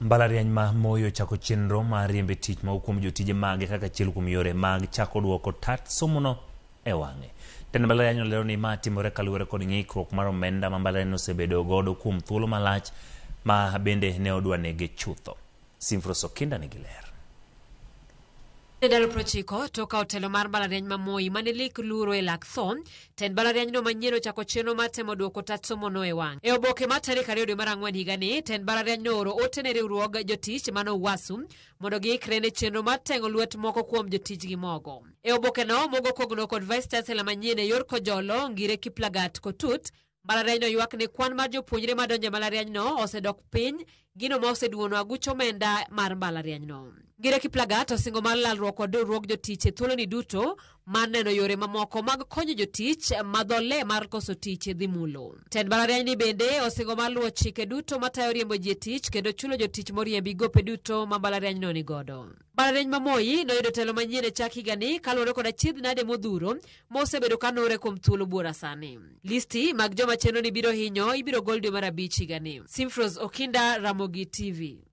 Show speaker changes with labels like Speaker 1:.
Speaker 1: Mbalariany ma Moi ochako chenro mar riembe tich ma kuom jotije mage kaka achiel kuom yore mag chako duoko tat somono e wang'e. Tend mbalariany olero ni ma timore kaluwore kod ng'ikruok mar omenda ma mbalariany osebedo godo kuom thuolo malach ma bende ne odwa nege chutho. Simfros Okinda nigi ler.
Speaker 2: Ndalo prochiko toka otelo mar mbalariany ma Moi mane lik luro e lak thon, tend mbalariany no manyien chako chenro mar temo duoko tat somono e wang'. E oboke mar tarik 2 dwe mar Ang'wen higani, tend mbalariany no oro ote ne riwruog jotich mano UWASU mondo giikre ne chenro mar tengo lwet moko kuom jotich gi mogo. E oboke no, Mogo Kogno kod Vice Chancellor manyien e yor Kojolo, Ngire Kiplagat Kotut, mbalariany no ywak ne kwan mar jopuonjre madonjo e mbalariany no osedok piny, gino ma oseduono aguch omenda mar mbalariany no. Ngire Kiplagat osingo mar lalruok kod riwruog jotich e thuoloni duto mar neno yore mamoko mag konyo jotich madho le mar koso tich dhi mulo. Tend mbalariany ni bende osingo mar luwo chike duto matayo riembo ji e tich kendo chulo jotich moriembi gope duto ma mbalariany no ni godo. Mbalariany ma Moi noyudo telo manyien e chak higani kaluwore kod achiedh nade modhuro ma osebedo kanore kuom thuolo buora sani. Listi mag joma chenro ni biro hinyo ibiro gol dwe mar 5 higani. Simfros Okinda, Ramogi TV.